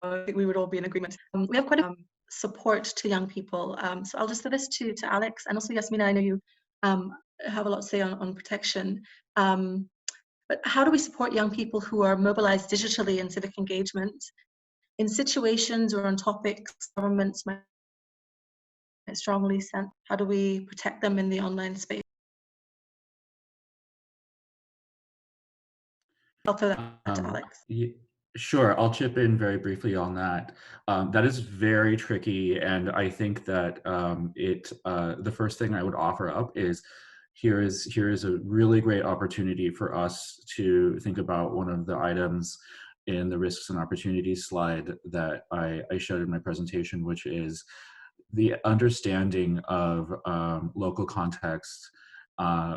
I think we would all be in agreement. We have quite a support to young people. So I'll just throw this to Alex, and also Yasmina, I know you have a lot to say on protection. But how do we support young people who are mobilized digitally in civic engagement in situations or on topics governments might strongly sense? How do we protect them in the online space? I'll throw that to Alex. Sure, I'll chip in very briefly on that. That is very tricky, and I think that the first thing I would offer up is here is a really great opportunity for us to think about one of the items in the risks and opportunities slide that I showed in my presentation, which is the understanding of local context,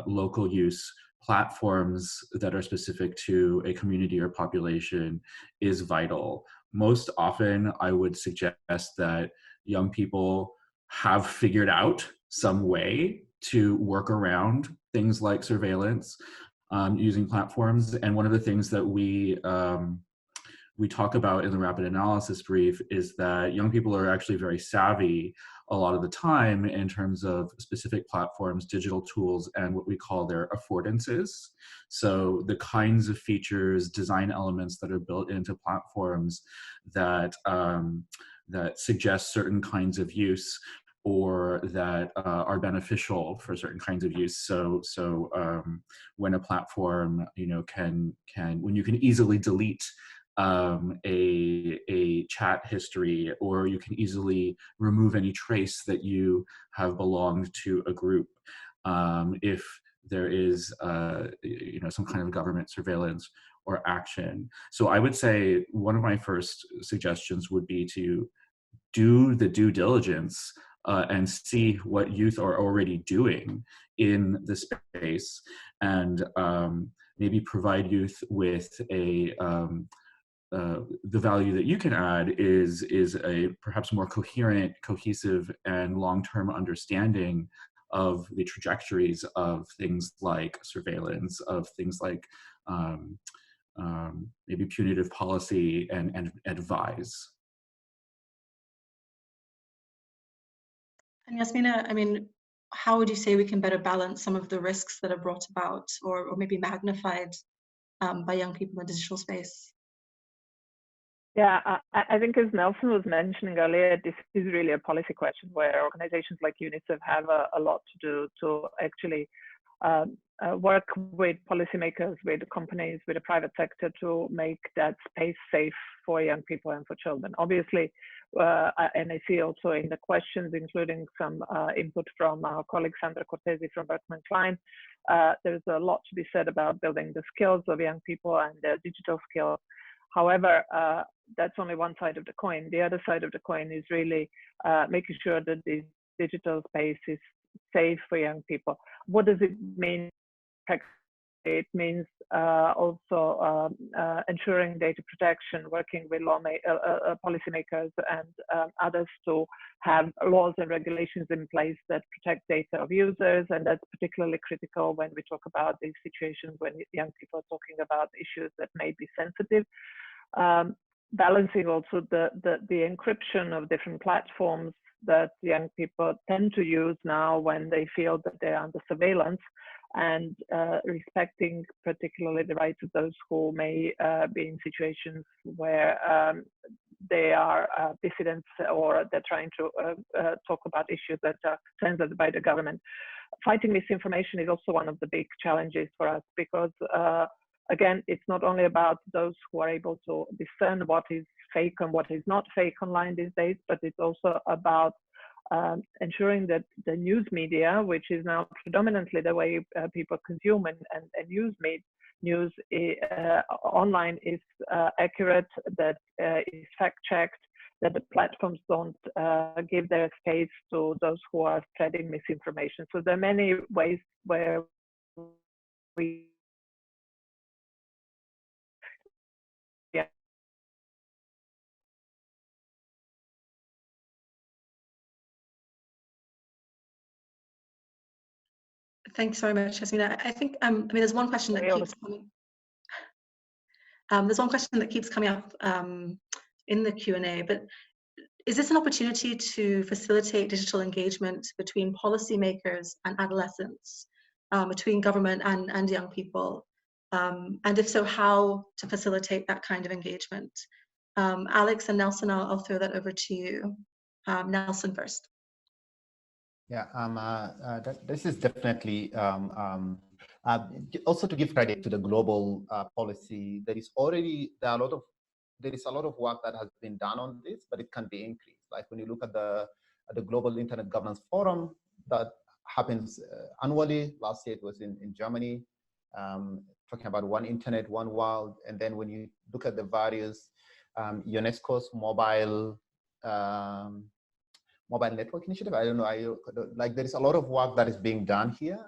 local use, platforms that are specific to a community or population is vital. Most often, I would suggest that young people have figured out some way to work around things like surveillance using platforms. And one of the things that we talk about in the rapid analysis brief is that young people are actually very savvy a lot of the time in terms of specific platforms, digital tools, and what we call their affordances. So the kinds of features, design elements that are built into platforms that, that suggest certain kinds of use or that are beneficial for certain kinds of use. So when a platform, when you can easily delete a chat history, or you can easily remove any trace that you have belonged to a group if there is some kind of government surveillance or action. So I would say one of my first suggestions would be to do the due diligence and see what youth are already doing in the space, and maybe provide youth with the value that you can add is a perhaps more coherent, cohesive, and long-term understanding of the trajectories of things like surveillance, of things like maybe punitive policy and advise. And Yasmina, I mean, how would you say we can better balance some of the risks that are brought about or maybe magnified by young people in the digital space? Yeah, I think as Nelson was mentioning earlier, this is really a policy question where organizations like UNICEF have a lot to do to actually work with policymakers, with companies, with the private sector to make that space safe for young people and for children. Obviously, and I see also in the questions, including some input from our colleague Sandra Cortesi from Berkman Klein, there's a lot to be said about building the skills of young people and their digital skills. However, that's only one side of the coin. The other side of the coin is really making sure that the digital space is safe for young people. What does it mean? It means also ensuring data protection, working with policymakers and others to have laws and regulations in place that protect data of users, and that's particularly critical when we talk about these situations when young people are talking about issues that may be sensitive. Balancing also the encryption of different platforms that young people tend to use now when they feel that they're under surveillance, and respecting particularly the rights of those who may be in situations where they are dissidents or they're trying to talk about issues that are censored by the government. Fighting misinformation is also one of the big challenges for us because again, it's not only about those who are able to discern what is fake and what is not fake online these days, but it's also about ensuring that the news media, which is now predominantly the way people consume and use news online, is accurate, that is fact-checked, that the platforms don't give their space to those who are spreading misinformation. So there are many ways where we Thanks very much, Yasmina. I think, there's one question that keeps coming. There's one question that keeps coming up in the Q&A, but is this an opportunity to facilitate digital engagement between policymakers and adolescents, between government and young people? And if so, how to facilitate that kind of engagement? Alex and Nelson, I'll throw that over to you. Nelson first. Yeah, this is definitely also to give credit to the global policy. There is a lot of work that has been done on this, but it can be increased. Like when you look at the Global Internet Governance Forum that happens annually. Last year it was in Germany, talking about one internet, one world. And then when you look at the various UNESCO's mobile network initiative, I don't know, like there is a lot of work that is being done here.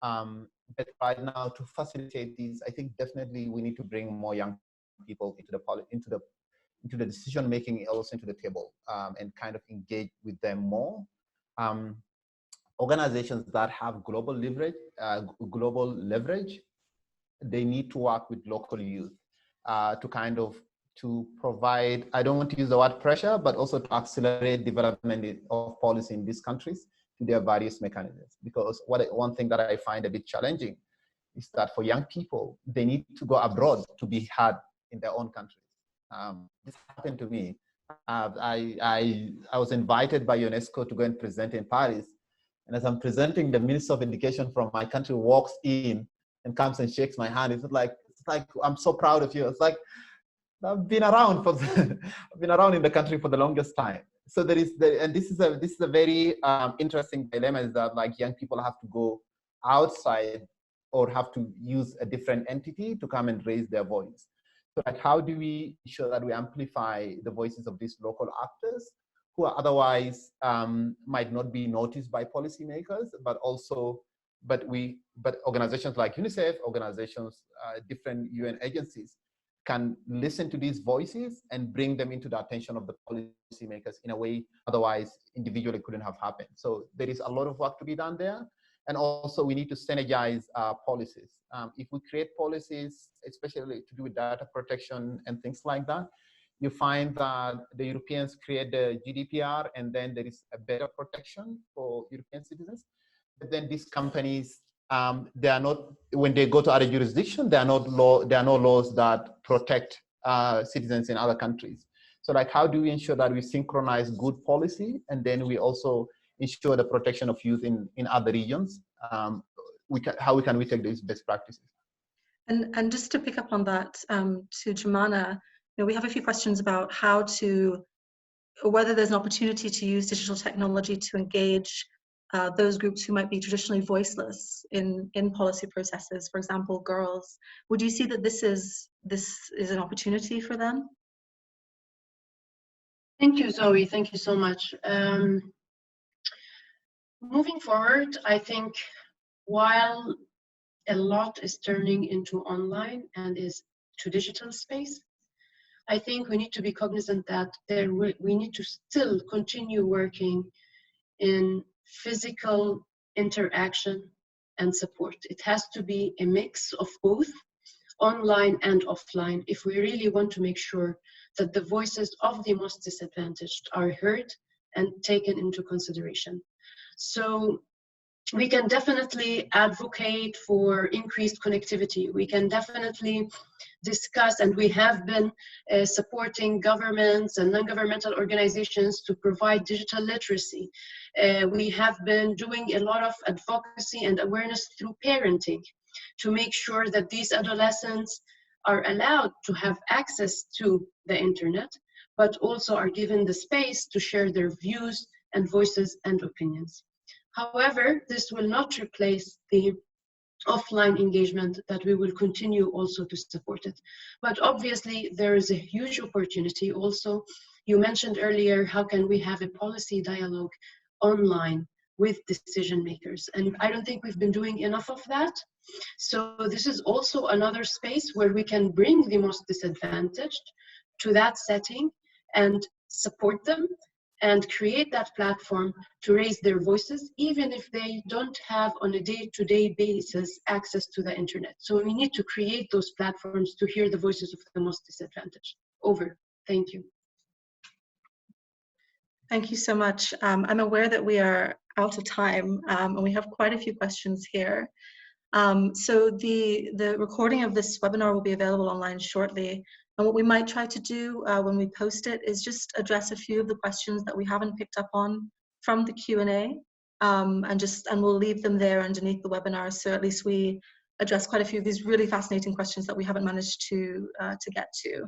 But right now, to facilitate these, I think definitely we need to bring more young people into the decision making, also into the table, and kind of engage with them more. Organizations that have global leverage, they need to work with local youth to provide, I don't want to use the word pressure, but also to accelerate development of policy in these countries to their various mechanisms. Because one thing that I find a bit challenging is that for young people, they need to go abroad to be heard in their own countries. This happened to me. I was invited by UNESCO to go and present in Paris. And as I'm presenting, the Minister of Education from my country walks in and comes and shakes my hand. It's like I'm so proud of you. It's like, I've been around I've been around in the country for the longest time. So this is a very interesting dilemma, is that like young people have to go outside or have to use a different entity to come and raise their voice. So like, how do we ensure that we amplify the voices of these local actors who are otherwise might not be noticed by policymakers, but organizations like UNICEF, different UN agencies can listen to these voices and bring them into the attention of the policymakers in a way otherwise individually couldn't have happened. So there is a lot of work to be done there. And also we need to synergize policies. If we create policies, especially to do with data protection and things like that, you find that the Europeans create the GDPR, and then there is a better protection for European citizens. But then these companies, they are not, when they go to other jurisdictions, there are no laws that protect citizens in other countries. So like, how do we ensure that we synchronize good policy, and then we also ensure the protection of youth in other regions? How can we take these best practices? And just to pick up on that, to Jumana, we have a few questions about whether there's an opportunity to use digital technology to engage those groups who might be traditionally voiceless in policy processes, for example, girls. Would you see that this is an opportunity for them? Thank you, Zoe. Thank you so much. Moving forward, I think while a lot is turning into online and is to digital space, I think we need to be cognizant that we need to still continue working in physical interaction and support. It has to be a mix of both online and offline if we really want to make sure that the voices of the most disadvantaged are heard and taken into consideration. So we can definitely advocate for increased connectivity. We can definitely discuss, and we have been supporting governments and non-governmental organizations to provide digital literacy. We have been doing a lot of advocacy and awareness through parenting to make sure that these adolescents are allowed to have access to the internet, but also are given the space to share their views and voices and opinions. However, this will not replace the offline engagement that we will continue also to support it. But obviously there is a huge opportunity also. You mentioned earlier, how can we have a policy dialogue online with decision makers? And I don't think we've been doing enough of that. So this is also another space where we can bring the most disadvantaged to that setting and support them and create that platform to raise their voices, even if they don't have on a day-to-day basis access to the internet. So we need to create those platforms to hear the voices of the most disadvantaged. Over. Thank you. Thank you so much. I'm aware that we are out of time, and we have quite a few questions here. So the recording of this webinar will be available online shortly. And what we might try to do when we post it is just address a few of the questions that we haven't picked up on from the Q&A, and we'll leave them there underneath the webinar. So at least we address quite a few of these really fascinating questions that we haven't managed to get to.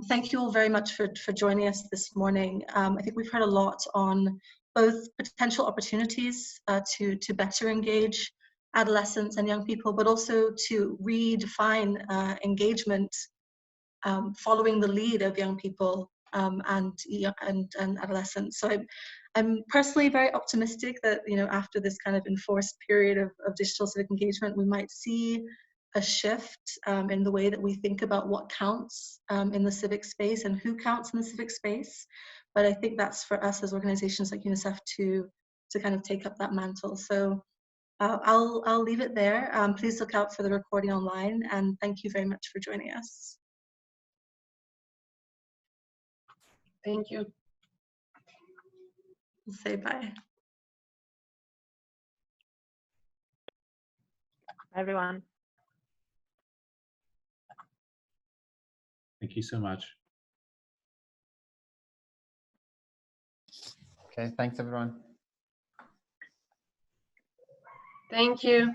Thank you all very much for joining us this morning. I think we've heard a lot on both potential opportunities to better engage adolescents and young people, but also to redefine engagement following the lead of young people and adolescents. So I'm personally very optimistic that, you know, after this kind of enforced period of digital civic engagement, we might see a shift in the way that we think about what counts in the civic space and who counts in the civic space. But I think that's for us as organizations like UNICEF to kind of take up that mantle. So I'll leave it there. Please look out for the recording online, and thank you very much for joining us. Thank you. We'll say bye. Bye, everyone. Thank you so much. Okay, thanks everyone. Thank you.